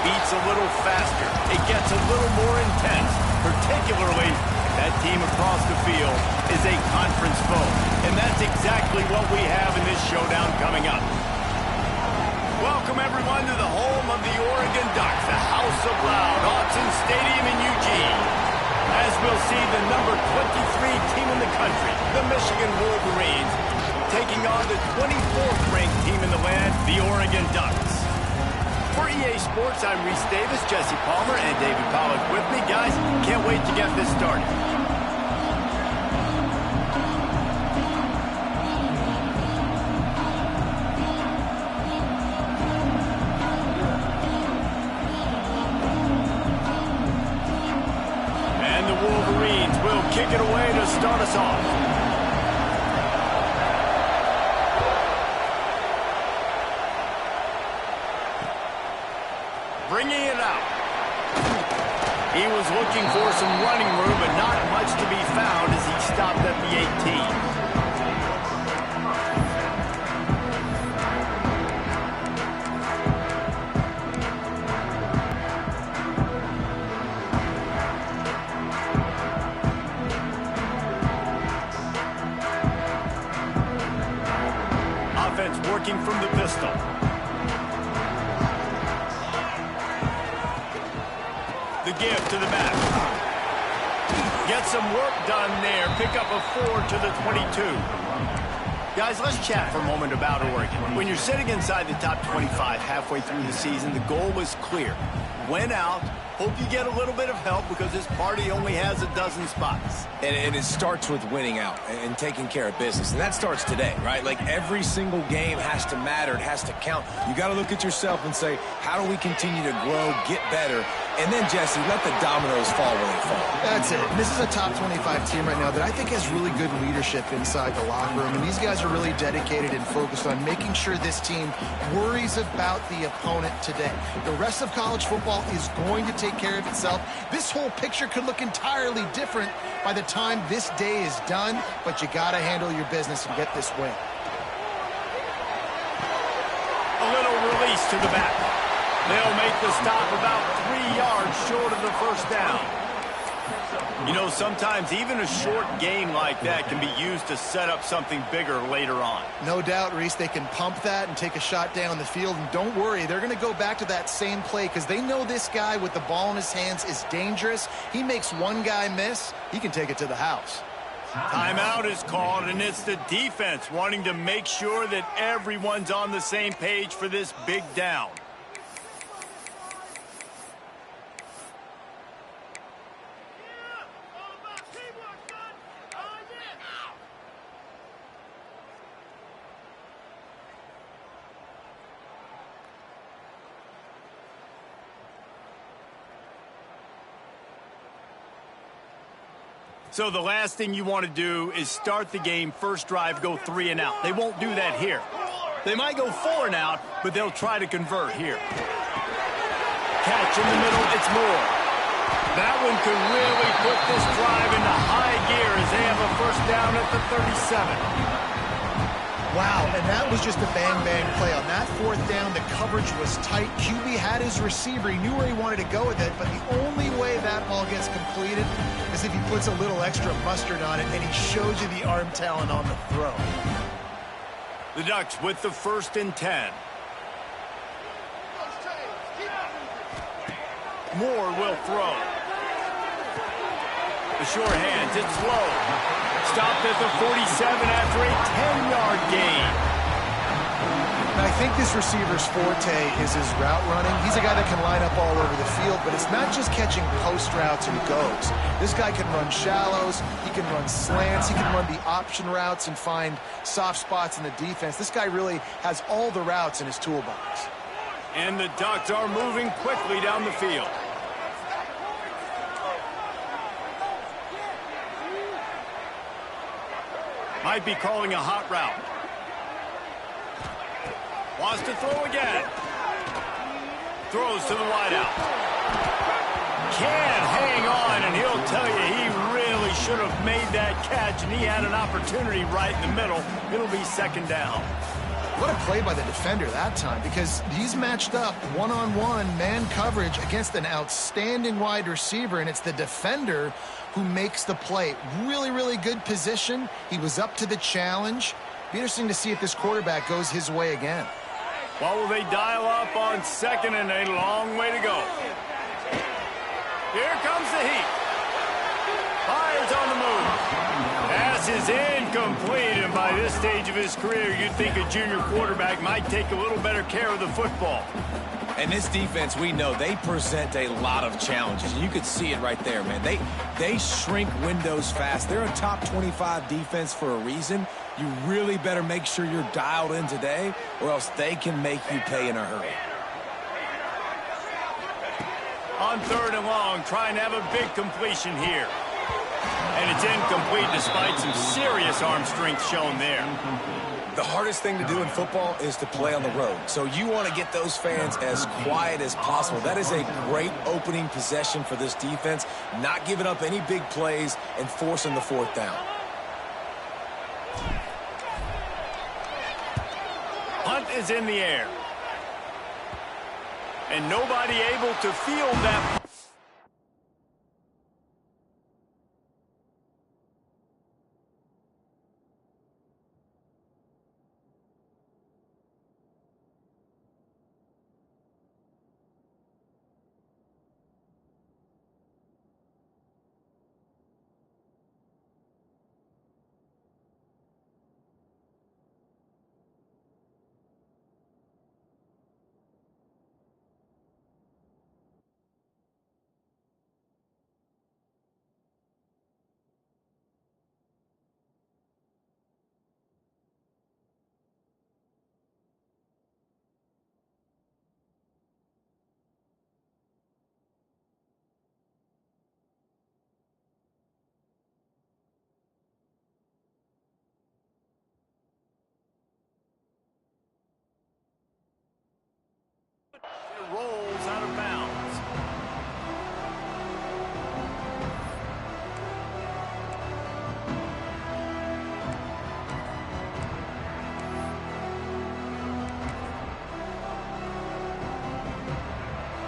beats a little faster. It gets a little more intense, particularly if that team across the field is a conference foe. And that's exactly what we have in this showdown coming up. Welcome, everyone, to the home of the Oregon Ducks, the House of Loud, Autzen Stadium in Eugene. As we'll see the number 23 team in the country, the Michigan Wolverines, taking on the 24th ranked team in the land, the Oregon Ducks. For EA Sports, I'm Reese Davis, Jesse Palmer, and David Pollack with me. Guys, can't wait to get this started. And the Wolverines will kick it away to start us off. Bringing it out. He was looking for some running room, but not much to be found as he stopped at the 18. Offense working from the pistol. The give to the back. Get some work done there. Pick up a 4 to the 22. Guys, let's chat for a moment about Oregon. When you're sitting inside the top 25 halfway through the season, the goal was clear. Win out. Hope you get a little bit of help because this party only has a dozen spots. And it starts with winning out and taking care of business. And that starts today, right? Like every single game has to matter. It has to count. You got to look at yourself and say, how do we continue to grow, get better? And then, Jesse, let the dominoes fall where they fall. That's it. This is a top 25 team right now that I think has really good leadership inside the locker room. And these guys are really dedicated and focused on making sure this team worries about the opponent today. The rest of college football is going to take care of itself. This whole picture could look entirely different by the time this day is done, but you got to handle your business and get this win. A little release to the back. They'll make the stop about 3 yards short of the first down. You know, sometimes even a short game like that can be used to set up something bigger later on. No doubt, Reese, they can pump that and take a shot down the field. And don't worry, they're going to go back to that same play because they know this guy with the ball in his hands is dangerous. He makes one guy miss, he can take it to the house. Timeout is called, and it's the defense wanting to make sure that everyone's on the same page for this big down. So the last thing you want to do is start the game, first drive, go 3 and out. They won't do that here. They might go 4 and out, but they'll try to convert here. Catch in the middle, it's Moore. That one could really put this drive into high gear as they have a first down at the 37. Wow, and that was just a bang-bang play. On that fourth down, the coverage was tight. QB had his receiver. He knew where he wanted to go with it, but the only way that ball gets completed is if he puts a little extra mustard on it, and he shows you the arm talent on the throw. The Ducks with the 1st and 10. Moore will throw. The short hands, it's low. Stopped at the 47 after a 10-yard gain. And I think this receiver's forte is his route running. He's a guy that can line up all over the field, but it's not just catching post routes and goes. This guy can run shallows, he can run slants, he can run the option routes and find soft spots in the defense. This guy really has all the routes in his toolbox. And the Ducks are moving quickly down the field. Might be calling a hot route. Wants to throw again. Throws to the wideout. Can't hang on, and he'll tell you he really should have made that catch, and he had an opportunity right in the middle. It'll be 2nd down. What a play by the defender that time, because he's matched up one-on-one man coverage against an outstanding wide receiver, and it's the defender who makes the play. Really, really good position. He was up to the challenge. Be interesting to see if this quarterback goes his way again. What will they dial up on second and a long way to go? Here comes the heat. Fires on the move. Pass is incomplete, and by this stage of his career, you'd think a junior quarterback might take a little better care of the football. And this defense, we know, they present a lot of challenges. You could see it right there, man. They shrink windows fast. They're a top 25 defense for a reason. You really better make sure you're dialed in today, or else they can make you pay in a hurry. On third and long, trying to have a big completion here. And it's incomplete despite some serious arm strength shown there. The hardest thing to do in football is to play on the road. So you want to get those fans as quiet as possible. That is a great opening possession for this defense, not giving up any big plays and forcing the fourth down. Punt is in the air. And nobody able to field that. It rolls out of bounds.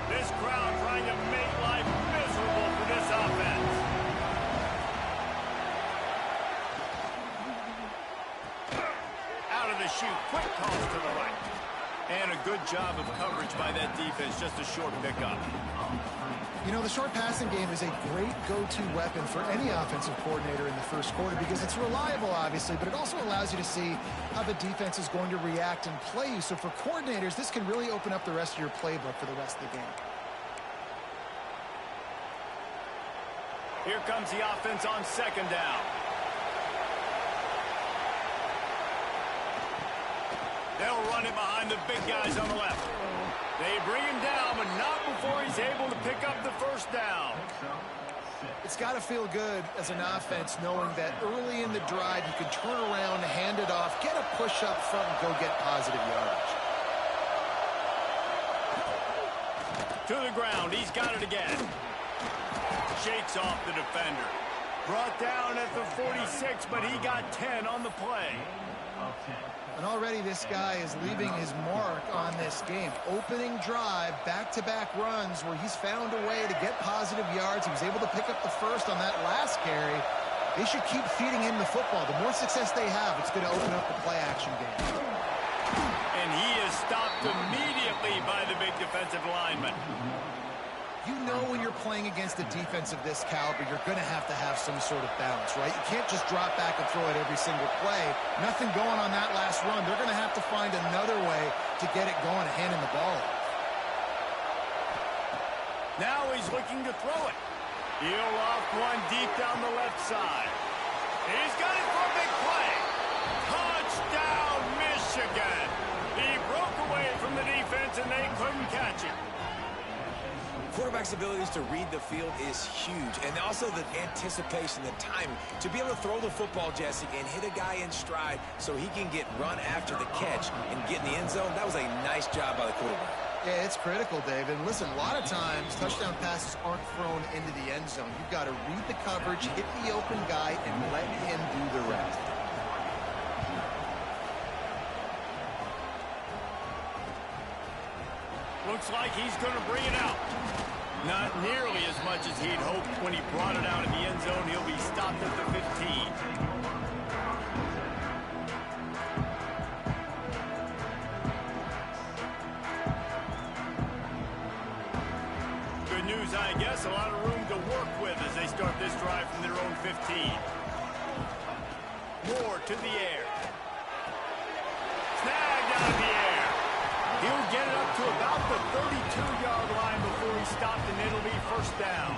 This crowd trying to make life miserable for this offense. Out of the chute, quick toss to the right. And a good job of coverage by that defense, just a short pickup. You know, the short passing game is a great go-to weapon for any offensive coordinator in the first quarter because it's reliable, obviously, but it also allows you to see how the defense is going to react and play you. So for coordinators, this can really open up the rest of your playbook for the rest of the game. Here comes the offense on second down. They'll run it behind the big guys on the left. They bring him down, but not before he's able to pick up the first down. It's got to feel good as an offense knowing that early in the drive you can turn around, hand it off, get a push up front, and go get positive yardage. To the ground, he's got it again. Shakes off the defender. Brought down at the 46, but he got 10 on the play. And already this guy is leaving his mark on this game. Opening drive, back-to-back runs where he's found a way to get positive yards. He was able to pick up the first on that last carry. They should keep feeding him the football. The more success they have, it's going to open up the play-action game. And he is stopped immediately by the big defensive lineman. You know when you're playing against a defense of this caliber, you're going to have some sort of balance, right? You can't just drop back and throw it every single play. Nothing going on that last run. They're going to have to find another way to get it going, handing the ball off. Now he's looking to throw it. He'll off one deep down the left side. He's got it for a big play. Touchdown, Michigan. He broke away from the defense, and they couldn't catch him. Quarterback's abilities to read the field is huge, and also the anticipation, the timing. To be able to throw the football, Jesse, and hit a guy in stride so he can get run after the catch and get in the end zone, that was a nice job by the quarterback. Yeah, it's critical, David. Listen, a lot of times touchdown passes aren't thrown into the end zone. You've got to read the coverage, hit the open guy, and let him do the rest. Looks like he's going to bring it out. Not nearly as much as he'd hoped when he brought it out in the end zone. He'll be stopped at the 15. Good news, I guess. A lot of room to work with as they start this drive from their own 15. Moore to the air. Snagged out of the air. He'll get it up to about the 32-yard line before he's stopped, and it'll be first down.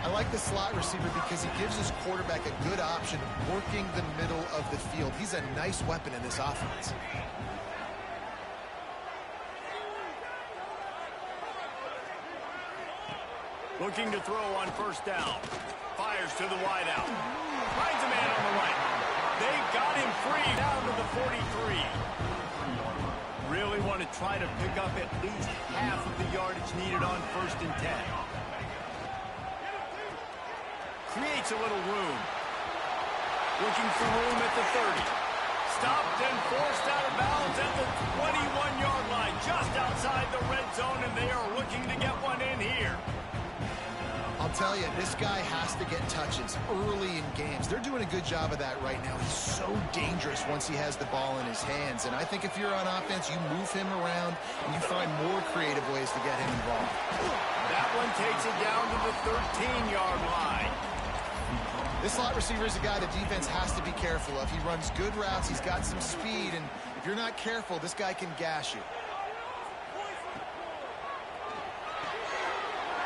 I like the slot receiver because he gives his quarterback a good option of working the middle of the field. He's a nice weapon in this offense. Looking to throw on first down. Fires to the wideout. Finds a man on the right. They've got him free down to the 43. Really want to try to pick up at least half of the yardage needed on 1st and 10. Creates a little room. Looking for room at the 30. Stopped and forced out of bounds at the 21-yard line, just outside the red zone, and they are looking to get one in here. I'll tell you, this guy has to get touches early in games. They're doing a good job of that right now. He's so dangerous once he has the ball in his hands. And I think if you're on offense, you move him around and you find more creative ways to get him involved. That one takes it down to the 13-yard line. This slot receiver is a guy the defense has to be careful of. He runs good routes. He's got some speed. And if you're not careful, this guy can gash you.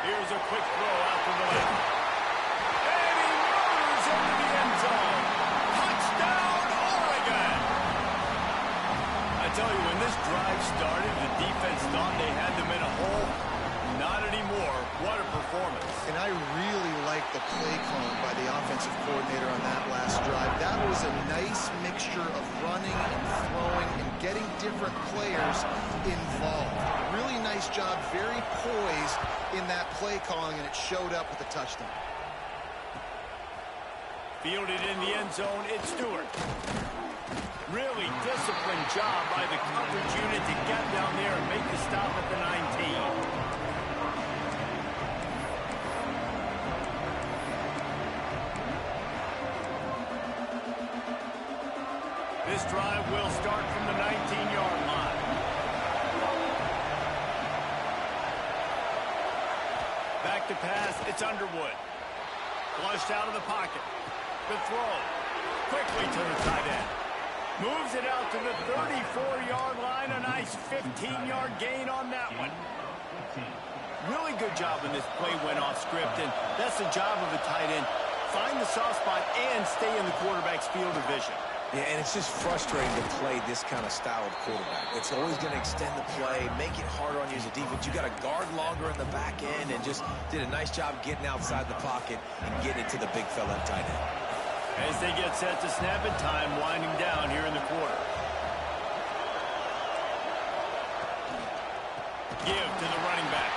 Here's a quick throw out to the left. And he murders into the end zone. Touchdown, Oregon! I tell you, when this drive started, the defense thought they had them in a hole. Not anymore. What a performance. And I really like the play calling by the offensive coordinator on that last drive. That was a nice mixture of running and throwing and getting different players involved. Really nice job, very poised in that play calling, and it showed up with a touchdown. Fielded in the end zone, it's Stewart. Really disciplined job by the coverage unit to get down there and make the stop at the 19. This drive will start from the 19-yard line. Back to pass, it's Underwood. Flushed out of the pocket. The throw. Quickly to the tight end. Moves it out to the 34-yard line. A nice 15-yard gain on that one. Really good job when this play went off script, and that's the job of a tight end. Find the soft spot and stay in the quarterback's field of vision. Yeah, and it's just frustrating to play this kind of style of quarterback. It's always going to extend the play, make it harder on you as a defense. You got to guard longer in the back end, and just did a nice job getting outside the pocket and getting it to the big fella at tight end. As they get set to snap it, time winding down here in the quarter. Give to the running back.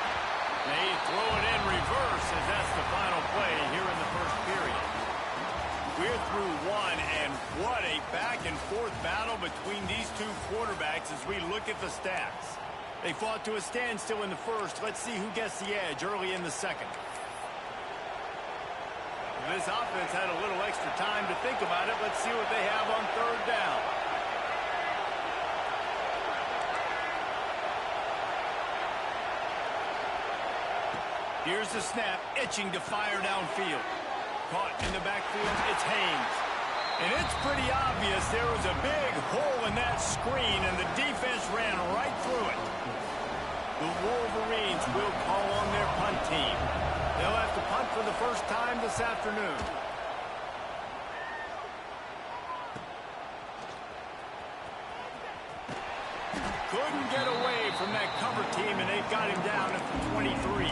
They throw it in reverse as that's the final play here in the first period. We're through one, and what a back-and-forth battle between these two quarterbacks as we look at the stats. They fought to a standstill in the first. Let's see who gets the edge early in the second. This offense had a little extra time to think about it. Let's see what they have on third down. Here's the snap, itching to fire downfield. Caught in the backfield, it's Haynes. And it's pretty obvious there was a big hole in that screen, and the defense ran right through it. The Wolverines will call on their punt team. They'll have to punt for the first time this afternoon. Couldn't get away from that cover team, and they've got him down at the 23.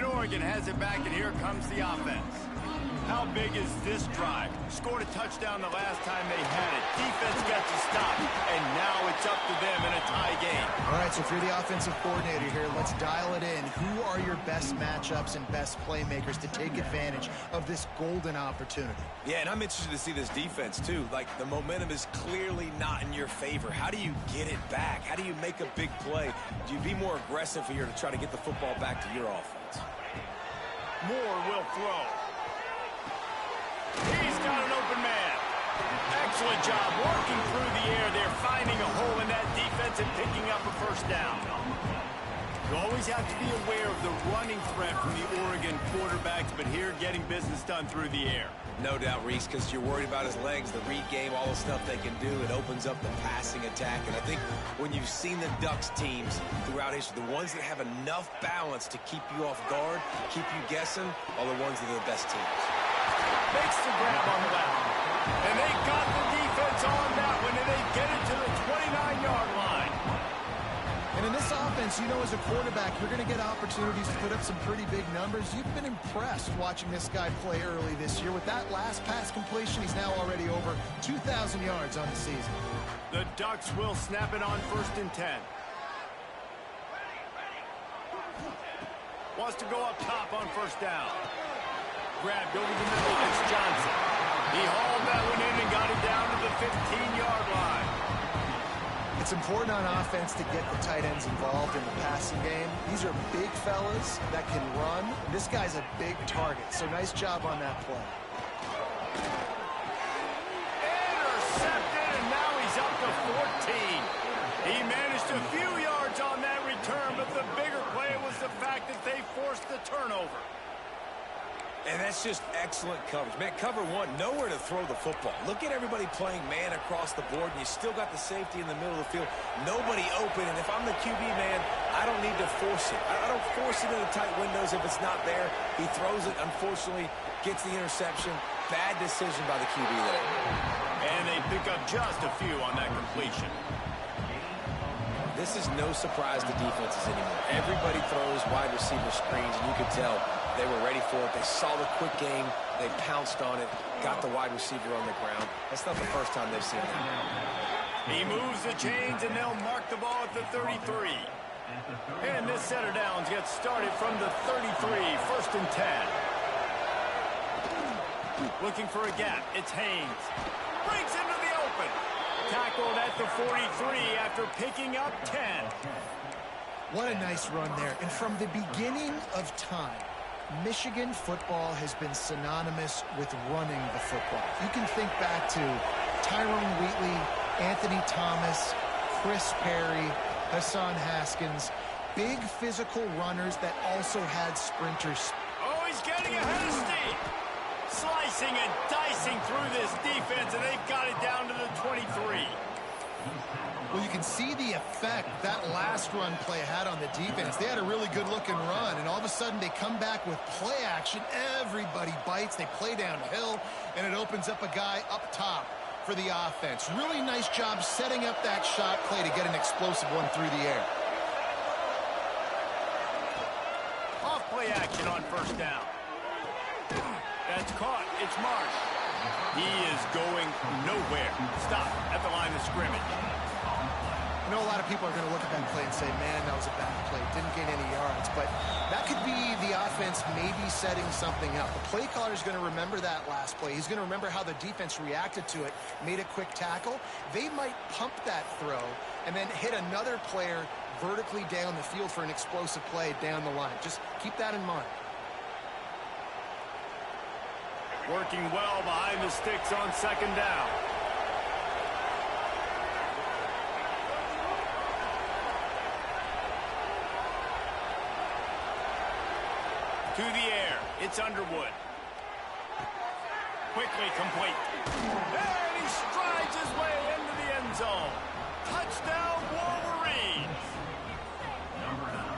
And Oregon has it back, and here comes the offense. How big is this drive? Scored a touchdown the last time they had it. Defense gets a stop, and now it's up to them in a tie game. All right, so if you're the offensive coordinator here, let's dial it in. Who are your best matchups and best playmakers to take advantage of this golden opportunity? Yeah, and I'm interested to see this defense, too. Like, the momentum is clearly not in your favor. How do you get it back? How do you make a big play? Do you be more aggressive here to try to get the football back to your offense? Moore will throw. He's got an open man. Excellent job working through the air there, finding a hole in that defense and picking up a first down. You always have to be aware of the running threat from the Oregon quarterbacks, but here getting business done through the air. No doubt, Reese, because you're worried about his legs, the read game, all the stuff they can do. It opens up the passing attack. And I think when you've seen the Ducks teams throughout history, the ones that have enough balance to keep you off guard, keep you guessing, are the ones that are the best teams. Makes the grab on the left. And they got the defense on that one, and they get it to the 29-yard line. And in this offense, you know, as a quarterback, you're going to get opportunities to put up some pretty big numbers. You've been impressed watching this guy play early this year. With that last pass completion, he's now already over 2,000 yards on the season. The Ducks will snap it on 1st and 10. Wants to go up top on 1st down. Grabbed over the middle. It's Johnson. He hauled that one in and got it down to the 15-yard line. It's important on offense to get the tight ends involved in the passing game. These are big fellas that can run. This guy's a big target, so nice job on that play. Intercepted, and now he's up to 14. He managed a few yards on that return, but the bigger play was the fact that they forced the turnover. And that's just excellent coverage. Man, cover one, nowhere to throw the football. Look at everybody playing man across the board, and you still got the safety in the middle of the field. Nobody open, and if I'm the QB, man, I don't need to force it. I don't force it into tight windows if it's not there. He throws it, unfortunately, gets the interception. Bad decision by the QB there. And they pick up just a few on that completion. This is no surprise to defenses anymore. Everybody throws wide receiver screens, and you could tell they were ready for it. They saw the quick game. They pounced on it, got the wide receiver on the ground. That's not the first time they've seen that. He moves the chains, and they'll mark the ball at the 33. And this set of downs gets started from the 33, 1st and 10. Looking for a gap. It's Haynes. Breaks into the open. Tackled at the 43 after picking up 10. What a nice run there. And from the beginning of time, Michigan football has been synonymous with running the football. You can think back to Tyrone Wheatley, Anthony Thomas, Chris Perry, Hassan Haskins, big physical runners that also had sprinters. Oh, he's getting ahead of steam. Slicing and dicing through this defense, and they've got it down to the 23. Well, you can see the effect that last run play had on the defense. They had a really good-looking run, and all of a sudden they come back with play action. Everybody bites. They play downhill, and it opens up a guy up top for the offense. Really nice job setting up that shot play to get an explosive one through the air. Off play action on 1st down. That's caught. It's Marsh. He is going nowhere. Stop at the line of scrimmage. I know a lot of people are going to look at that play and say, man, that was a bad play. Didn't gain any yards. But that could be the offense maybe setting something up. The play caller is going to remember that last play. He's going to remember how the defense reacted to it, made a quick tackle. They might pump that throw and then hit another player vertically down the field for an explosive play down the line. Just keep that in mind. Working well behind the sticks on 2nd down. To the air. It's Underwood. Quickly complete. And he strides his way into the end zone. Touchdown, Wolverines.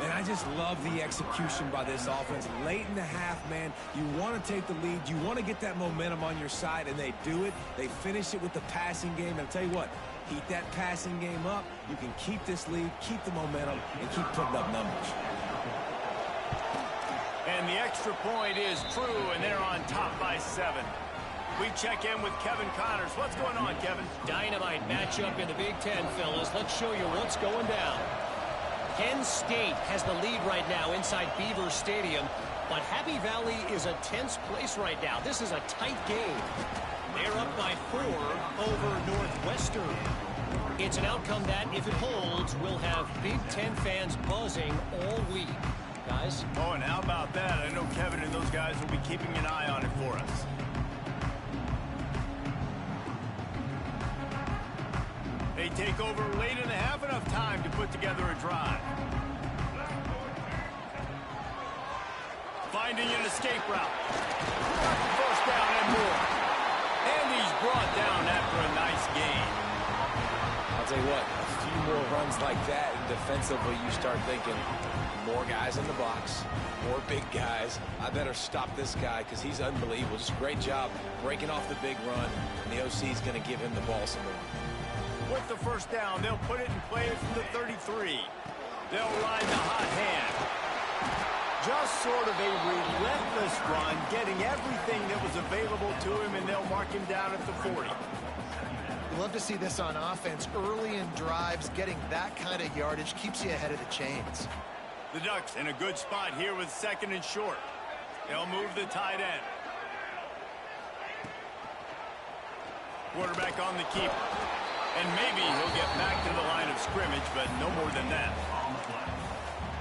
And I just love the execution by this offense. Late in the half, man, you want to take the lead. You want to get that momentum on your side, and they do it. They finish it with the passing game. And I'll tell you what, heat that passing game up. You can keep this lead, keep the momentum, and keep putting up numbers. And the extra point is true, and they're on top by 7. We check in with Kevin Connors. What's going on, Kevin? Dynamite matchup in the Big Ten, fellas. Let's show you what's going down. Penn State has the lead right now inside Beaver Stadium, but Happy Valley is a tense place right now. This is a tight game. They're up by 4 over Northwestern. It's an outcome that, if it holds, will have Big Ten fans buzzing all week. Guys? Oh, and how about that? I know Kevin and those guys will be keeping an eye on it for us. They take over late in the half, enough time to put together a drive. Finding an escape route. First down and more. And he's brought down after a nice gain. I'll tell you what, a few more runs like that, and defensively you start thinking, more guys in the box, more big guys. I better stop this guy because he's unbelievable. Just a great job breaking off the big run, and the OC is going to give him the ball some more. With the first down, they'll put it in play from the 33. They'll ride the hot hand. Just sort of a relentless run, getting everything that was available to him, and they'll mark him down at the 40. You love to see this on offense. Early in drives, getting that kind of yardage keeps you ahead of the chains. The Ducks in a good spot here with 2nd and short. They'll move the tight end. Quarterback on the keeper. And maybe he'll get back to the line of scrimmage, but no more than that.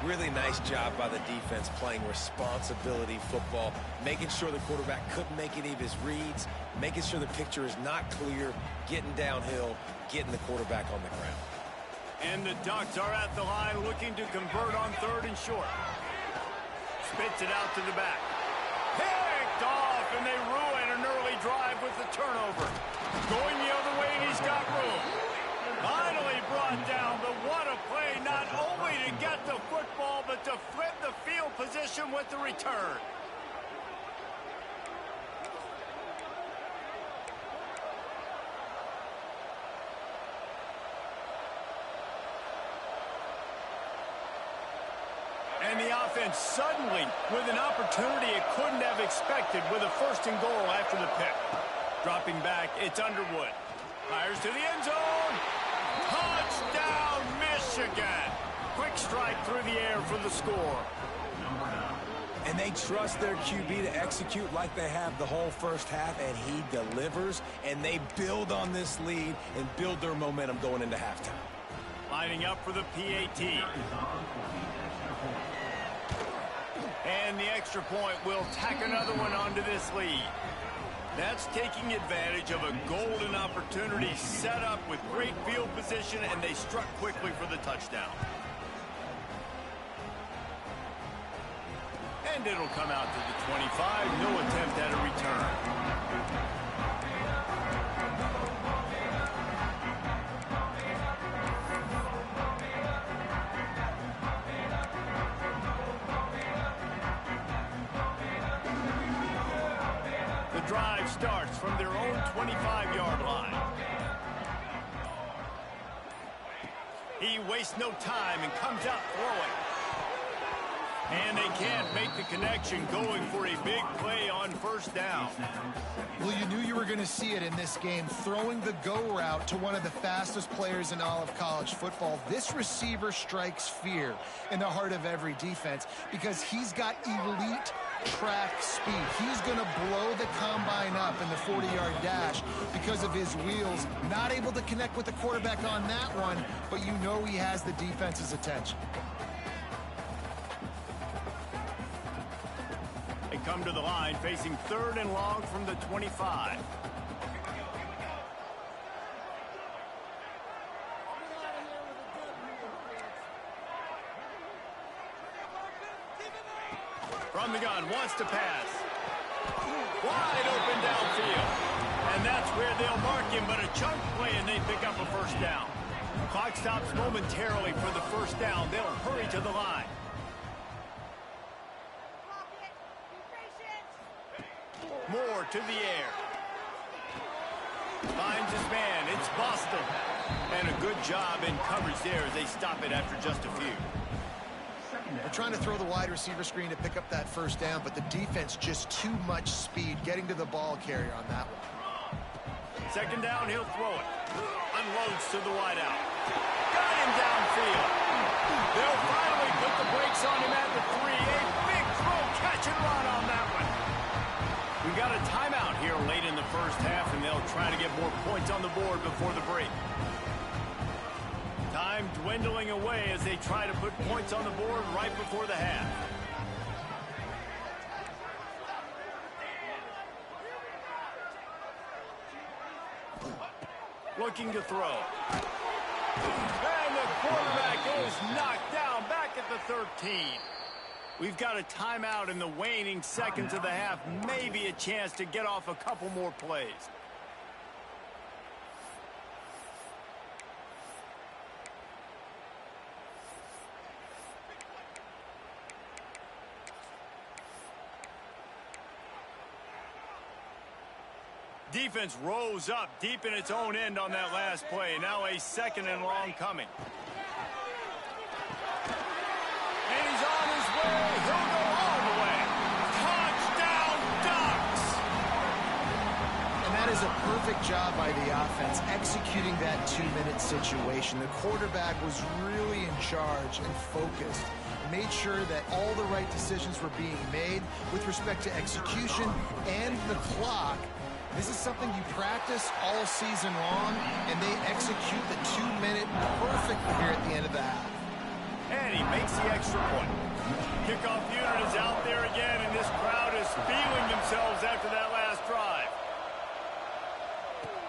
Really nice job by the defense playing responsibility football, making sure the quarterback couldn't make any of his reads, making sure the picture is not clear, getting downhill, getting the quarterback on the ground. And the Ducks are at the line looking to convert on 3rd and short. Spits it out to the back. Picked off, and they ruin an early drive with the turnover. Going the other way, and he's got room. Finally brought down, but what a play, not only to get the football, but to flip the field position with the return. And the offense suddenly with an opportunity it couldn't have expected with a 1st and goal after the pick. Dropping back, it's Underwood. Fires to the end zone. Touchdown, Michigan. Quick strike through the air for the score. And they trust their QB to execute like they have the whole first half, and he delivers, and they build on this lead and build their momentum going into halftime. Lining up for the PAT. And the extra point will tack another one onto this lead. That's taking advantage of a golden opportunity set up with great field position, and they struck quickly for the touchdown. And it'll come out to the 25. No attempt at a return. Drive starts from their own 25-yard line. He wastes no time and comes out throwing. And they can't make the connection, going for a big play on 1st down. Well, you knew you were going to see it in this game, throwing the go route to one of the fastest players in all of college football. This receiver strikes fear in the heart of every defense because he's got elite track speed. He's going to blow the combine up in the 40-yard dash because of his wheels. Not able to connect with the quarterback on that one, but you know he has the defense's attention. They come to the line facing 3rd and long from the 25. From the gun, wants to pass. Wide open downfield. And that's where they'll mark him, but a chunk play, and they pick up a 1st down. Clock stops momentarily for the 1st down. They'll hurry to the line. Moore to the air. Finds his man. It's Boston. And a good job in coverage there as they stop it after just a few. They're trying to throw the wide receiver screen to pick up that first down, but the defense just too much speed getting to the ball carrier on that one. Second down, he'll throw it. Unloads to the wideout. Got him downfield. They'll finally put the brakes on him at the 3. A big throw, catch and run on that one. We've got a timeout here late in the first half, and they'll try to get more points on the board before the break. Time dwindling away as they try to put points on the board right before the half. Looking to throw. And the quarterback is knocked down back at the 13. We've got a timeout in the waning seconds of the half. Maybe a chance to get off a couple more plays. Defense rose up deep in its own end on that last play. Now a second and long coming. And he's on his way. He'll go all the way. Touchdown, Ducks! And that is a perfect job by the offense executing that 2-minute situation. The quarterback was really in charge and focused. Made sure that all the right decisions were being made with respect to execution and the clock. This is something you practice all season long, and they execute the 2-minute perfectly here at the end of the half. And he makes the extra point. Kickoff unit is out there again, and this crowd is feeling themselves after that last drive.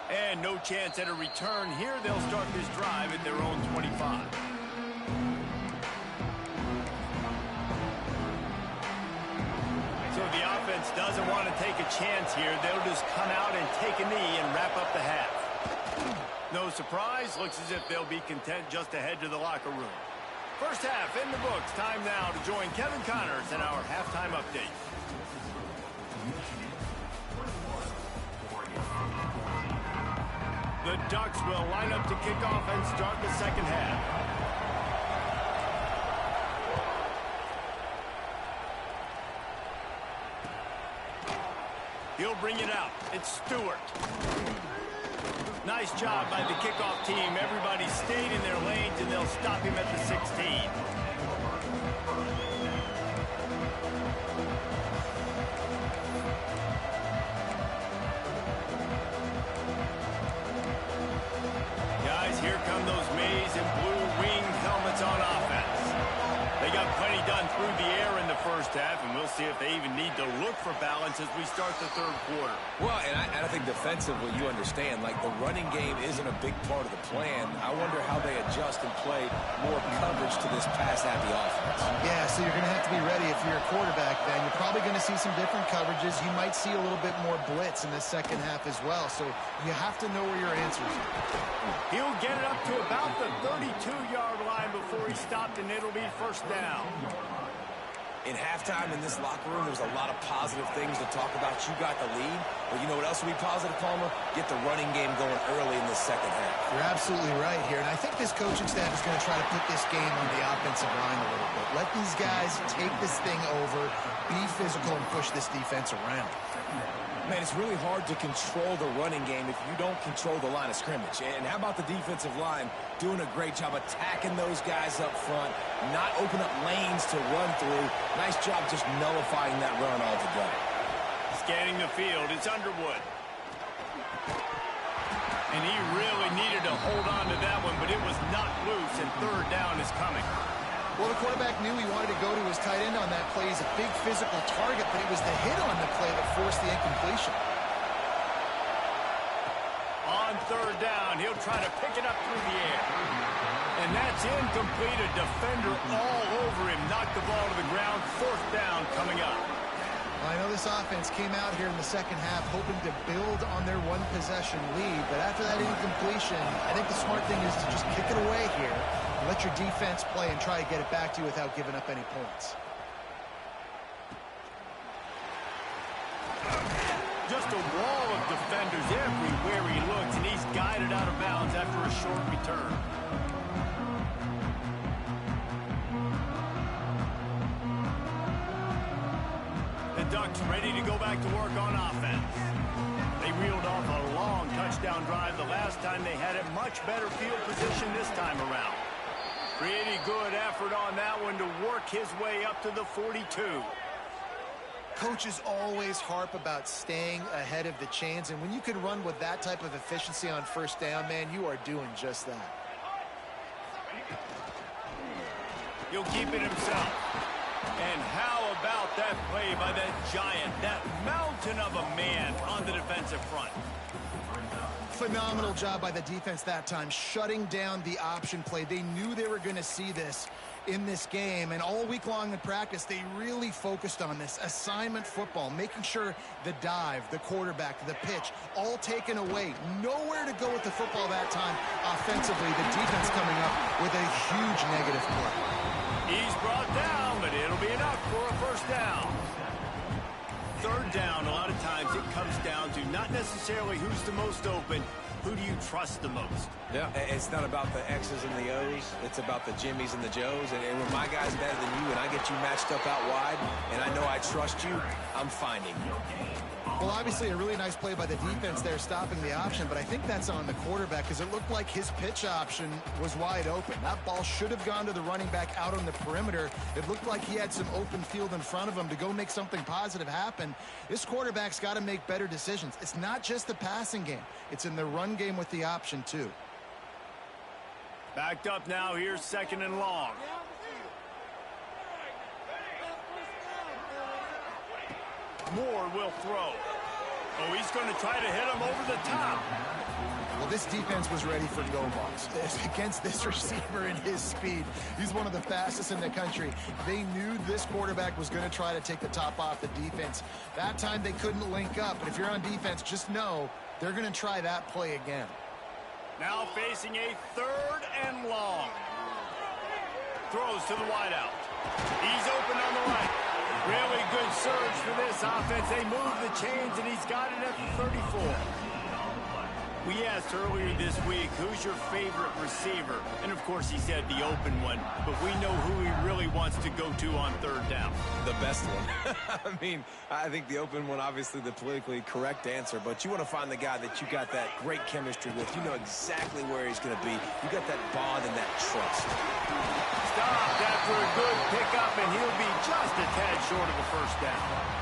And no chance at a return here. They'll start this drive at their own 25. So the offense doesn't want to take a chance here. They'll just come out and take a knee and wrap up the half. No surprise. Looks as if they'll be content just to head to the locker room. First half in the books. Time now to join Kevin Connors in our halftime update. The Ducks will line up to kick off and start the second half. He'll bring it out. It's Stewart. Nice job by the kickoff team. Everybody stayed in their lanes, and they'll stop him at the 16. Guys, here come those maize and blue winged helmets on offense. They got plenty done through the air in the first half, and we'll see if they even need to look for balance as we start the third quarter. Well, and I think defensively, you understand, like the running game isn't a big part of the plan. I wonder how they adjust and play more coverage to this pass-happy offense. Yeah, so you're going to have to be ready if you're a quarterback, Ben. You're probably going to see some different coverages. You might see a little bit more blitz in the second half as well, so you have to know where your answers are. He'll get it up to about the 32-yard line before he stopped, and it'll be first down. In halftime in this locker room, there's a lot of positive things to talk about. You got the lead, but you know what else will be positive, Palmer? Get the running game going early in the second half. You're absolutely right here, and I think this coaching staff is going to try to put this game on the offensive line a little bit. Let these guys take this thing over, be physical, and push this defense around. Man, it's really hard to control the running game if you don't control the line of scrimmage. And how about the defensive line doing a great job attacking those guys up front, not open up lanes to run through. Nice job just nullifying that run altogether. Scanning the field, it's Underwood. And he really needed to hold on to that one, but it was knocked loose, and third down is coming. Well, the quarterback knew he wanted to go to his tight end on that play. He's a big physical target, but it was the hit on the play that forced the incompletion. On third down, he'll try to pick it up through the air. And that's incomplete. A defender all over him. Knocked the ball to the ground. Fourth down coming up. I know this offense came out here in the second half hoping to build on their one-possession lead, but after that incompletion, I think the smart thing is to just kick it away here and let your defense play and try to get it back to you without giving up any points. Just a wall of defenders everywhere he looks, and he's guided out of bounds after a short return. The Ducks ready to go back to work on offense. They reeled off a long touchdown drive the last time they had it. Much better field position this time around. Pretty good effort on that one to work his way up to the 42. Coaches always harp about staying ahead of the chains, and when you can run with that type of efficiency on first down, man, you are doing just that. He'll keep it himself. And how about that play by that giant, that mountain of a man on the defensive front? Phenomenal job by the defense that time, shutting down the option play. They knew they were going to see this in this game, and all week long in practice, they really focused on this assignment football, making sure the dive, the quarterback, the pitch, all taken away. Nowhere to go with the football that time offensively. The defense coming up with a huge negative play. He's brought down, but it'll be enough for a first down. Third down, a lot of times it comes down to not necessarily who's the most open, who do you trust the most? Yeah, it's not about the X's and the O's. It's about the Jimmys and the Joes. And when my guy's better than you and I get you matched up out wide and I know I trust you, I'm finding you. Well, obviously a really nice play by the defense there stopping the option, but I think that's on the quarterback because it looked like his pitch option was wide open. That ball should have gone to the running back out on the perimeter. It looked like he had some open field in front of him to go make something positive happen. This quarterback's got to make better decisions. It's not just the passing game. It's in the run game with the option too. Backed up now, here's second and long. Moore will throw. Oh, he's going to try to hit him over the top. Well, this defense was ready for go balls against this receiver and his speed. He's one of the fastest in the country. They knew this quarterback was going to try to take the top off the defense. That time they couldn't link up, but if you're on defense, just know they're going to try that play again. Now facing a third and long. Throws to the wideout. He's open on the right. Really good surge for this offense. They move the chains, and he's got it at the 34. We asked earlier this week, who's your favorite receiver? And, of course, he said the open one, but we know who he really wants to go to on third down. The best one. I mean, I think the open one, obviously the politically correct answer, but you want to find the guy that you got that great chemistry with. You know exactly where he's going to be. You got that bond and that trust. Stopped after a good pickup, and he'll be just a tad short of a first down.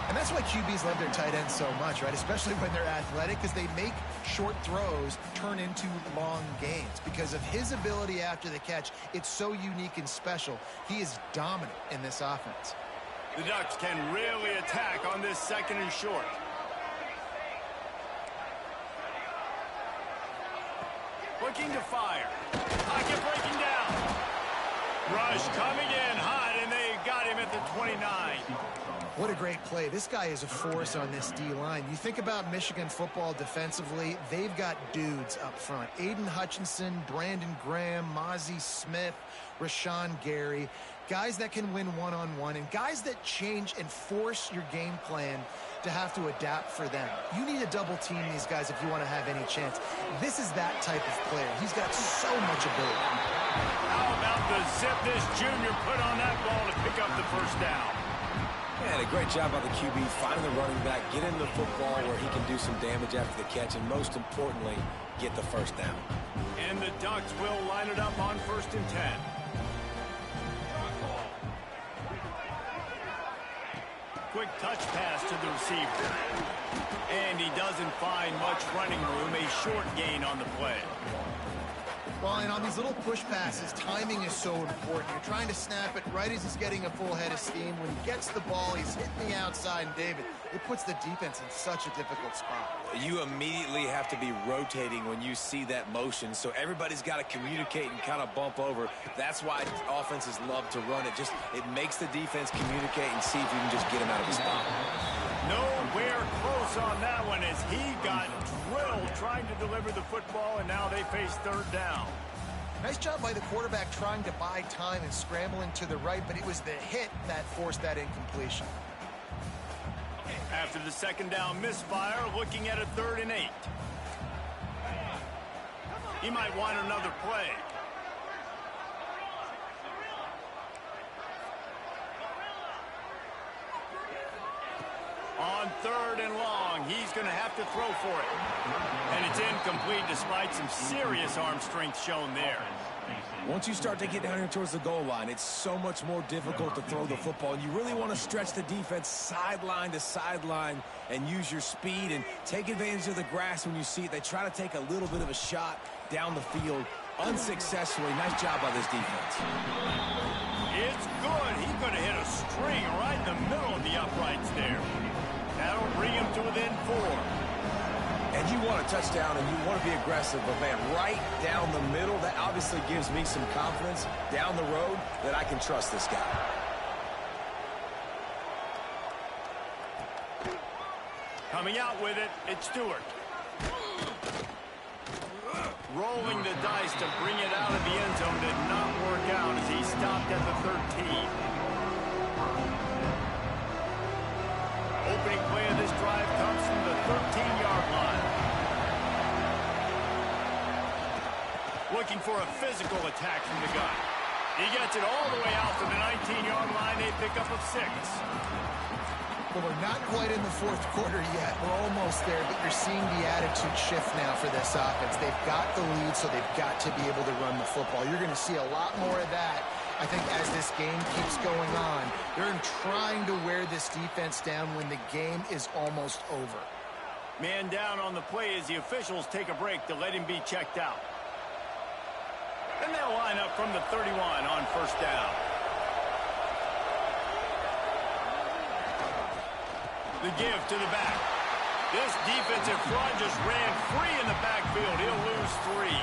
And that's why QBs love their tight ends so much, right? Especially when they're athletic, because they make short throws turn into long gains. Because of his ability after the catch, it's so unique and special. He is dominant in this offense. The Ducks can really attack on this second and short. Looking to fire. Pocket breaking down. Rush coming in hot, and they got him at the 29. What a great play. This guy is a force on this D-line. You think about Michigan football defensively, they've got dudes up front. Aiden Hutchinson, Brandon Graham, Mozzie Smith, Rashawn Gary. Guys that can win one-on-one and guys that change and force your game plan to have to adapt for them. You need to double team these guys if you want to have any chance. This is that type of player. He's got so much ability. How about the zip this junior put on that ball to pick up the first down? Man, a great job by the QB, finding the running back, get him the football where he can do some damage after the catch, and most importantly, get the first down. And the Ducks will line it up on 1st and 10. Quick touch pass to the receiver. And he doesn't find much running room, a short gain on the play. Well, and on these little push passes, timing is so important. You're trying to snap it right as he's getting a full head of steam. When he gets the ball, he's hitting the outside, and David, it puts the defense in such a difficult spot. You immediately have to be rotating when you see that motion, so everybody's got to communicate and kind of bump over. That's why offenses love to run it. It makes the defense communicate and see if you can just get him out of his spot. Nowhere close on that one as he got drilled trying to deliver the football, and now they face third down. Nice job by the quarterback trying to buy time and scrambling to the right, but it was the hit that forced that incompletion. After the second down misfire, looking at a 3rd and 8. He might want another play. 3rd and long. He's going to have to throw for it. And it's incomplete despite some serious arm strength shown there. Once you start to get down here towards the goal line, it's so much more difficult to throw the football. And you really want to stretch the defense sideline to sideline and use your speed and take advantage of the grass when you see it. They try to take a little bit of a shot down the field unsuccessfully. Nice job by this defense. It's good. He's going to hit a string right in the middle of the uprights there. That'll bring him to within 4. And you want a touchdown and you want to be aggressive, but man, right down the middle, that obviously gives me some confidence down the road that I can trust this guy. Coming out with it, it's Stewart. Rolling the dice to bring it out of the end zone did not work out as he stopped at the 13. Opening play of this drive comes from the 13-yard line. Looking for a physical attack from the gun. He gets it all the way out to the 19-yard line. They pick up a 6. Well, we're not quite in the 4th quarter yet. We're almost there, but you're seeing the attitude shift now for this offense. They've got the lead, so they've got to be able to run the football. You're going to see a lot more of that, I think, as this game keeps going on. They're trying to wear this defense down when the game is almost over. Man down on the play as the officials take a break to let him be checked out. And they'll line up from the 31 on 1st down. The give to the back. This defensive front just ran free in the backfield. He'll lose 3.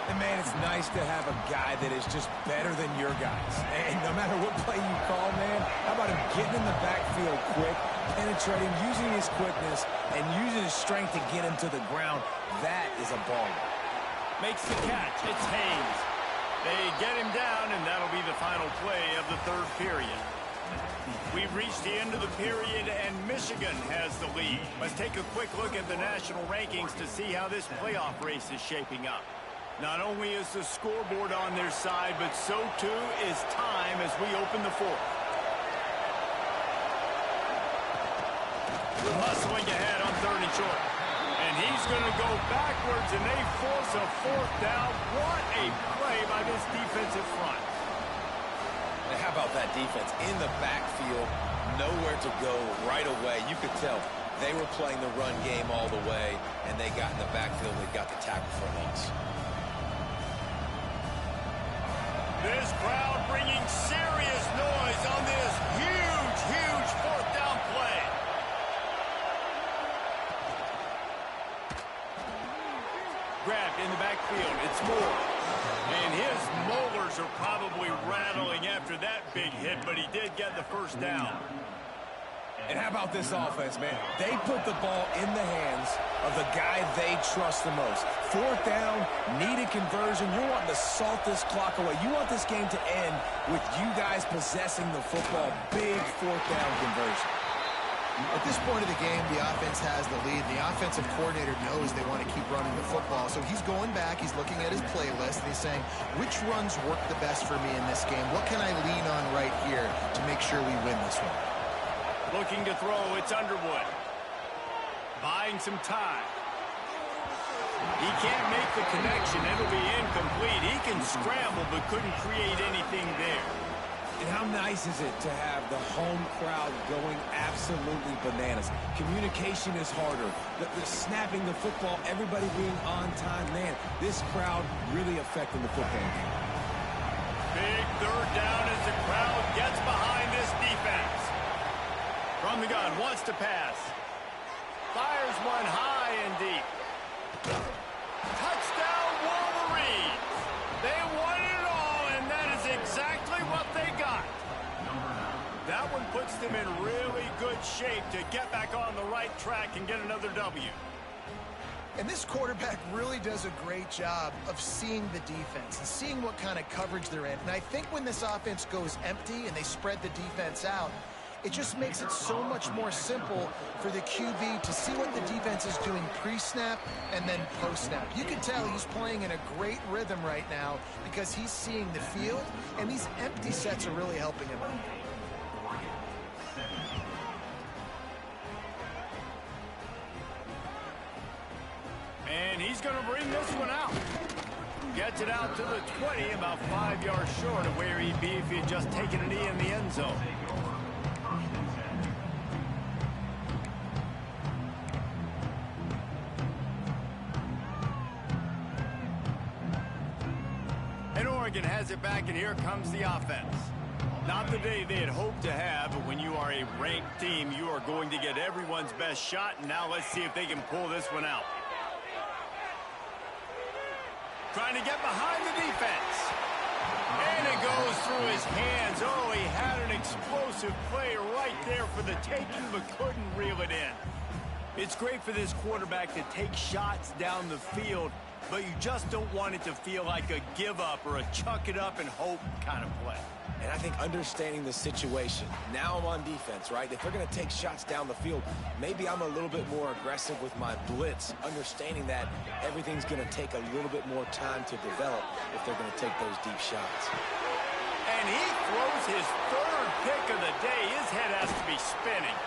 And, man, it's nice to have a guy that is just better than your guys. And no matter what play you call, man, how about him getting in the backfield quick, penetrating, using his quickness, and using his strength to get him to the ground? That is a baller. Makes the catch. It's Haynes. They get him down, and that'll be the final play of the 3rd period. We've reached the end of the period, and Michigan has the lead. Let's take a quick look at the national rankings to see how this playoff race is shaping up. Not only is the scoreboard on their side, but so too is time as we open the 4th. Hustling ahead on 3rd and short. And he's going to go backwards, and they force a 4th down. What a play by this defensive front. Now, how about that defense in the backfield, nowhere to go right away. You could tell they were playing the run game all the way, and they got in the backfield. They got the tackle for a loss. This crowd bringing serious noise on this huge, huge 4th down play. Grabbed in the backfield. It's Moore. And his molars are probably rattling after that big hit, but he did get the 1st down. And how about this offense, man? They put the ball in the hands of the guy they trust the most. 4th down, needed conversion. You're wanting to salt this clock away. You want this game to end with you guys possessing the football. Big 4th down conversion. At this point of the game, the offense has the lead. The offensive coordinator knows they want to keep running the football. So he's going back, he's looking at his playlist, and he's saying, which runs work the best for me in this game? What can I lean on right here to make sure we win this one? Looking to throw, it's Underwood. Buying some time. He can't make the connection. It'll be incomplete. He can scramble, but couldn't create anything there. And how nice is it to have the home crowd going absolutely bananas? Communication is harder. The snapping the football, everybody being on time. Man, this crowd really affecting the football game. Big 3rd down as the crowd gets behind this defense. From the gun, wants to pass. Fires one high and deep. Touchdown Wolverines! They won it all, and that is exactly what they got. That one puts them in really good shape to get back on the right track and get another W. And this quarterback really does a great job of seeing the defense and seeing what kind of coverage they're in. And I think when this offense goes empty and they spread the defense out, it just makes it so much more simple for the QB to see what the defense is doing pre-snap and then post-snap. You can tell he's playing in a great rhythm right now because he's seeing the field, and these empty sets are really helping him out. And he's going to bring this one out. Gets it out to the 20, about 5 yards short of where he'd be if he had just taken a knee in the end zone. And Oregon has it back, and here comes the offense. Not the day they had hoped to have, but when you are a ranked team, you are going to get everyone's best shot, and now let's see if they can pull this one out. Trying to get behind the defense. And it goes through his hands. Oh, he had an explosive play right there for the taking, but couldn't reel it in. It's great for this quarterback to take shots down the field, but you just don't want it to feel like a give up or a chuck it up and hope kind of play. And I think understanding the situation, now I'm on defense, right? If they're going to take shots down the field, maybe I'm a little bit more aggressive with my blitz, understanding that everything's going to take a little bit more time to develop if they're going to take those deep shots. And he throws his third pick of the day. His head has to be spinning.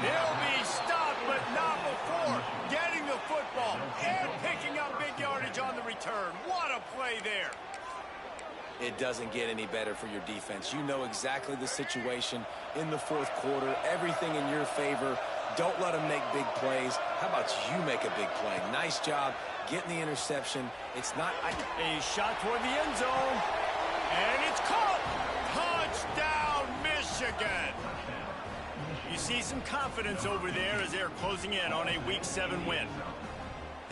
He'll be stopped, but not before getting the football and picking up big yardage on the return. What a play there. It doesn't get any better for your defense. You know exactly the situation in the fourth quarter, everything in your favor. Don't let them make big plays. How about you make a big play? Nice job getting the interception. It's not a shot toward the end zone, and it's caught. Touchdown, Michigan. You see some confidence over there as they're closing in on a Week 7 win.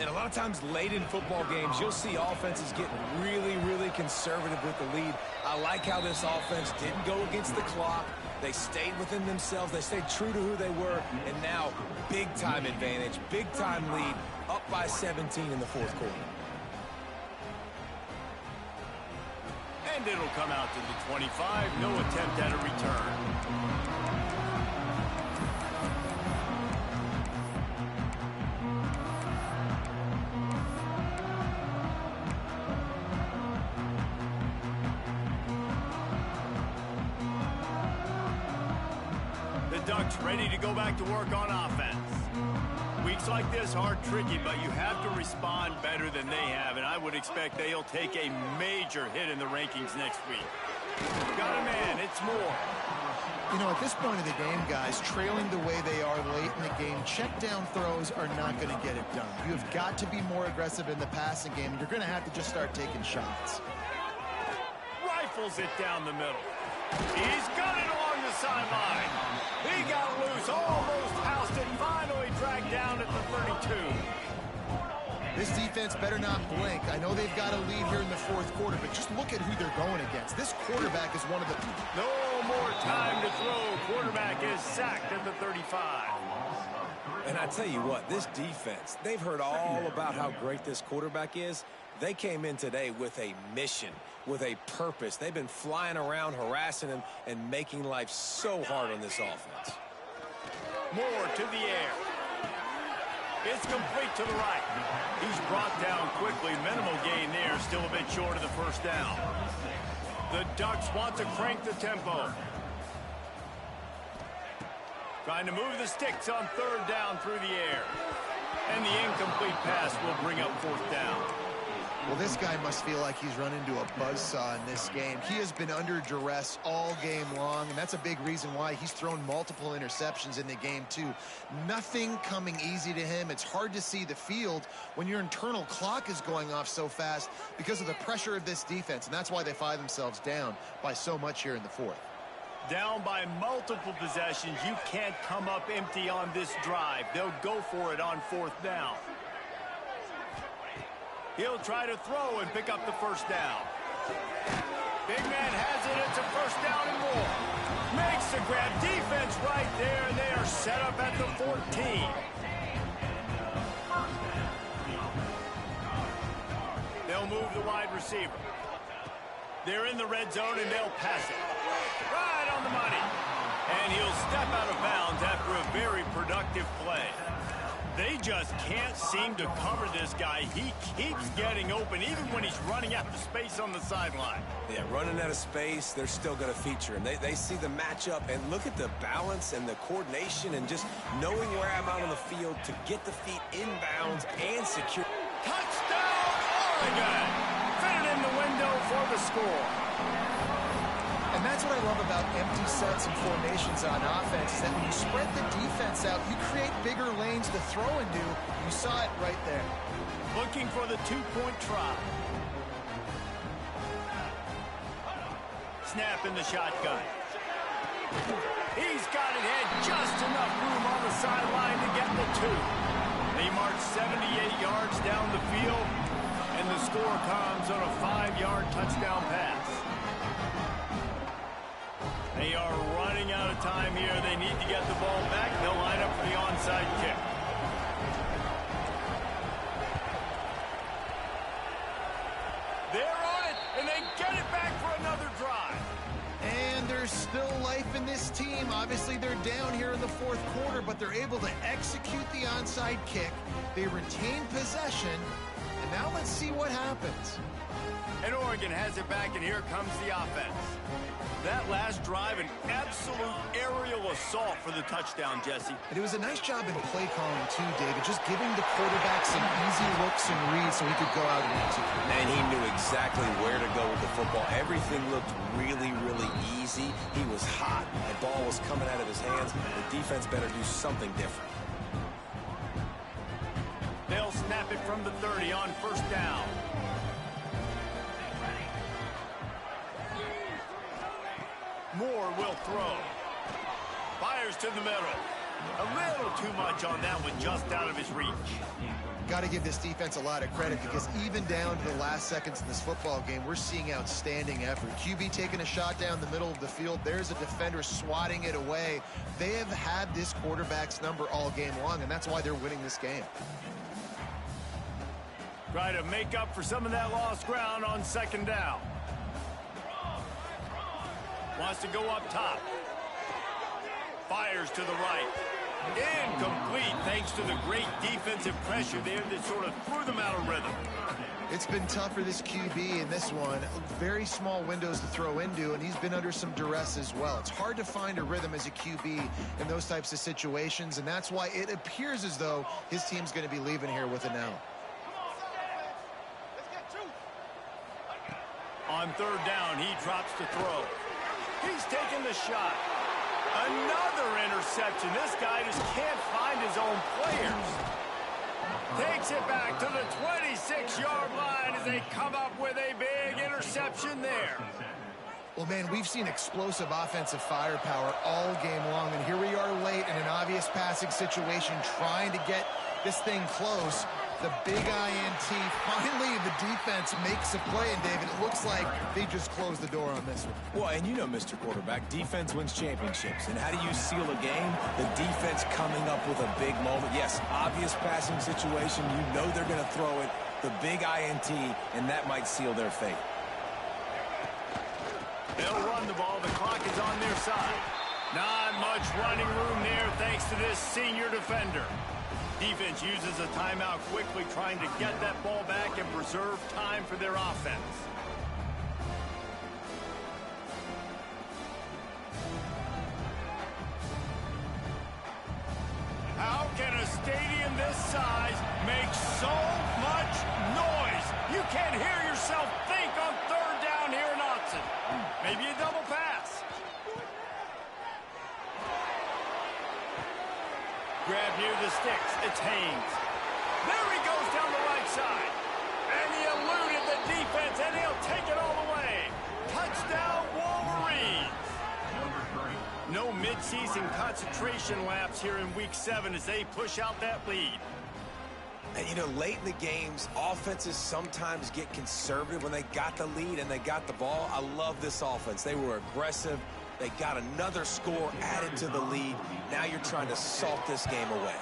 And a lot of times late in football games, you'll see offenses get really, really conservative with the lead. I like how this offense didn't go against the clock. They stayed within themselves. They stayed true to who they were. And now, big-time advantage, big-time lead, up by 17 in the fourth quarter. And it'll come out to the 25. No attempt at a return. Ducks ready to go back to work on offense. Weeks like this are tricky, but you have to respond better than they have, and I would expect they'll take a major hit in the rankings next week. Got a man, it's Moore. You know, at this point of the game, guys, trailing the way they are late in the game, check down throws are not going to get it done. You have got to be more aggressive in the passing game, and you're going to have to just start taking shots. Rifles it down the middle. He's got it along the sideline. He got loose, almost housed it, finally dragged down at the 32. This defense better not blink. I know they've got a lead here in the fourth quarter, but just look at who they're going against. This quarterback is one of the... No more time to throw. Quarterback is sacked at the 35. And I tell you what, this defense, they've heard all about how great this quarterback is. They came in today with a mission, with a purpose. They've been flying around, harassing him, and making life so hard on this offense. Moore to the air. It's complete to the right. He's brought down quickly. Minimal gain there, still a bit short of the first down. The Ducks want to crank the tempo. Trying to move the sticks on third down through the air. And the incomplete pass will bring up fourth down. Well, this guy must feel like he's run into a buzzsaw in this game. He has been under duress all game long, and that's a big reason why he's thrown multiple interceptions in the game, too. Nothing coming easy to him. It's hard to see the field when your internal clock is going off so fast because of the pressure of this defense, and that's why they find themselves down by so much here in the fourth. Down by multiple possessions. You can't come up empty on this drive. They'll go for it on fourth down. He'll try to throw and pick up the first down. Big man has it. It's a first down and more. Makes the grab. Defense right there, and they are set up at the 14. They'll move the wide receiver. They're in the red zone, and they'll pass it. Right on the money. And he'll step out of bounds after a very productive play. They just can't seem to cover this guy. He keeps getting open, even when he's running out of space on the sideline. Yeah, running out of space, they're still going to feature him. They see the matchup, and look at the balance and the coordination and just knowing where I'm out on the field to get the feet inbounds and secure. Touchdown, Oregon! Fit it in the window for the score. And that's what I love about empty sets and formations on offense, is that when you spread the defense out, you create bigger lanes to throw into. You saw it right there. Looking for the two-point try. Snap in the shotgun. He's got it had just enough room on the sideline to get the two. They march 78 yards down the field, and the score comes on a 5-yard touchdown pass. They are running out of time here. They need to get the ball back. They'll line up for the onside kick. They're on it, and they get it back for another drive. And there's still life in this team. Obviously, they're down here in the fourth quarter, but they're able to execute the onside kick. They retain possession, and now let's see what happens. And Oregon has it back, and here comes the offense. That last drive, an absolute aerial assault for the touchdown, Jesse. And it was a nice job in play calling, too, David, just giving the quarterback some easy looks and reads so he could go out and execute. And he knew exactly where to go with the football. Everything looked really, really easy. He was hot. The ball was coming out of his hands. The defense better do something different. They'll snap it from the 30 on first down. Moore will throw. Fires to the middle. A little too much on that one, just out of his reach. Got to give this defense a lot of credit, because even down to the last seconds in this football game, we're seeing outstanding effort. QB taking a shot down the middle of the field. There's a defender swatting it away. They have had this quarterback's number all game long, and that's why they're winning this game. Try to make up for some of that lost ground on second down. Wants to go up top. Fires to the right. Incomplete, thanks to the great defensive pressure there that sort of threw them out of rhythm. It's been tough for this QB in this one. Very small windows to throw into, and he's been under some duress as well. It's hard to find a rhythm as a QB in those types of situations, and that's why it appears as though his team's going to be leaving here with an L. On third down, he drops to throw. He's taking the shot. Another interception. This guy just can't find his own players. Takes it back to the 26-yard line as they come up with a big interception there. Well, man, we've seen explosive offensive firepower all game long, and here we are late in an obvious passing situation trying to get this thing close. The big INT, finally the defense makes a play, and David, it looks like they just closed the door on this one. Well, and you know, Mr. Quarterback, defense wins championships. And how do you seal a game? The defense coming up with a big moment. Yes, obvious passing situation. You know they're going to throw it. The big INT, and that might seal their fate. They'll run the ball. The clock is on their side. Not much running room there thanks to this senior defender. Defense uses a timeout quickly, trying to get that ball back and preserve time for their offense. How can a stadium this size make so much noise? You can't hear yourself think on third down here in Autzen. Maybe a double pass. Grab near the sticks. It's Haynes. There he goes down the right side. And he eluded the defense, and he'll take it all the way. Touchdown, Wolverines. No midseason concentration laps here in Week 7 as they push out that lead. And, you know, late in the games, offenses sometimes get conservative when they got the lead and they got the ball. I love this offense. They were aggressive. They got another score added to the lead. Now you're trying to salt this game away.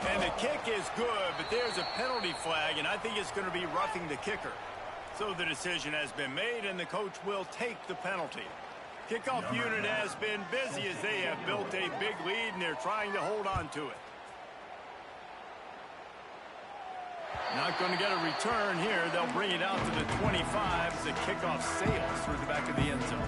And the kick is good, but there's a penalty flag, and I think it's going to be roughing the kicker. So the decision has been made, and the coach will take the penalty. Kickoff unit has been busy as they have built a big lead, and they're trying to hold on to it. Not going to get a return here. They'll bring it out to the 25 as the kickoff sails through the back of the end zone.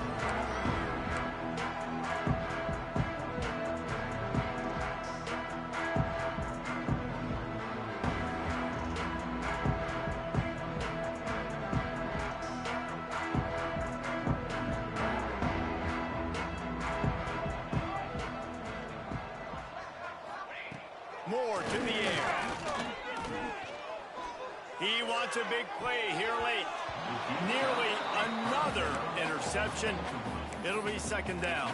Moore to the air. He wants a big play here late. Nearly another interception. It'll be second down.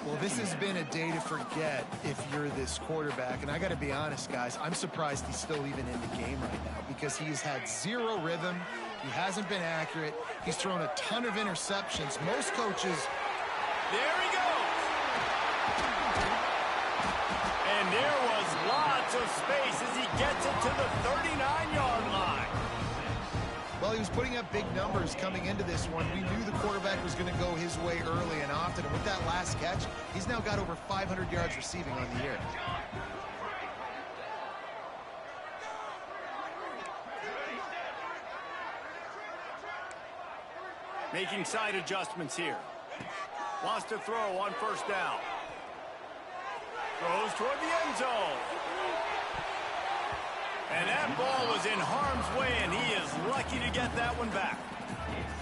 Well, this has been a day to forget if you're this quarterback. And I got to be honest, guys, I'm surprised he's still even in the game right now because he has had zero rhythm. He hasn't been accurate. He's thrown a ton of interceptions. Most coaches... There he goes. And there was lots of space as he gets it to the 39-yard line. Well, he was putting up big numbers coming into this one. We knew the quarterback was going to go his way early and often. And with that last catch, he's now got over 500 yards receiving on the year. Making side adjustments here. Wants to throw on first down. Throws toward the end zone. And that ball was in harm's way, and he is lucky to get that one back.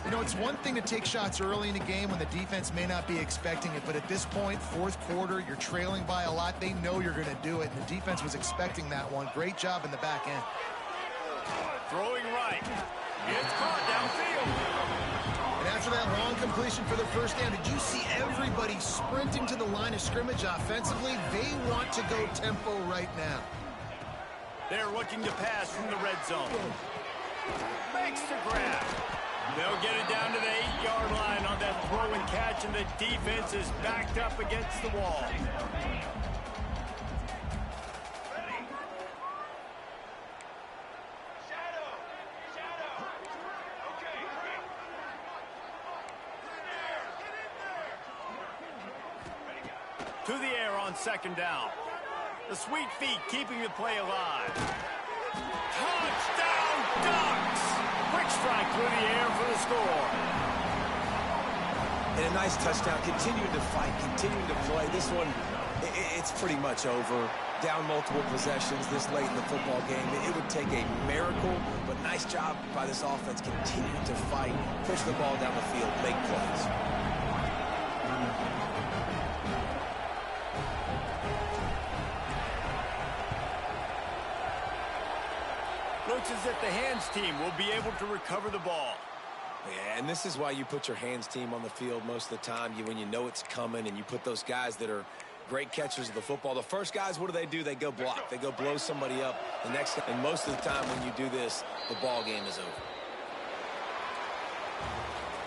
You know, it's one thing to take shots early in a game when the defense may not be expecting it, but at this point, fourth quarter, you're trailing by a lot. They know you're going to do it, and the defense was expecting that one. Great job in the back end. Throwing right. It's caught downfield. And after that long completion for the first down, did you see everybody sprinting to the line of scrimmage offensively? They want to go tempo right now. They're looking to pass from the red zone. Makes the grab. They'll get it down to the 8-yard line on that throw and catch, and the defense is backed up against the wall. To the air on second down. The sweet feet keeping the play alive. Touchdown Ducks! Quick strike through the air for the score. And a nice touchdown. Continuing to fight, continuing to play. This one, it's pretty much over. Down multiple possessions this late in the football game. It would take a miracle, but nice job by this offense. Continuing to fight, push the ball down the field, make plays. Looks as if the hands team will be able to recover the ball. Yeah, and this is why you put your hands team on the field most of the time. When you know it's coming and you put those guys that are great catchers of the football. The first guys, what do? They go block. They go blow somebody up. The next, and most of the time when you do this, the ball game is over.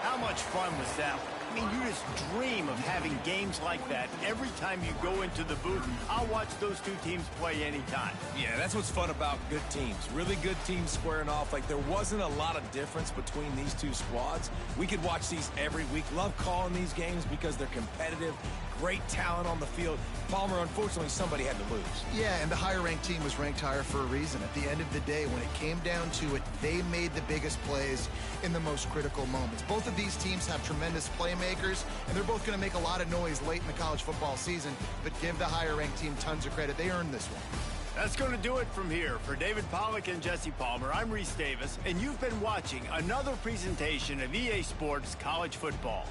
How much fun was that? I mean, you just dream of having games like that every time you go into the booth. I'll watch those two teams play anytime. Yeah, that's what's fun about good teams. Really good teams squaring off. Like, there wasn't a lot of difference between these two squads. We could watch these every week. Love calling these games because they're competitive. Great talent on the field. Palmer, unfortunately, somebody had to lose. Yeah, and the higher-ranked team was ranked higher for a reason. At the end of the day, when it came down to it, they made the biggest plays in the most critical moments. Both of these teams have tremendous playmakers, and they're both going to make a lot of noise late in the college football season, but give the higher-ranked team tons of credit. They earned this one. That's going to do it from here. For David Pollack and Jesse Palmer, I'm Reese Davis, and you've been watching another presentation of EA Sports College Football.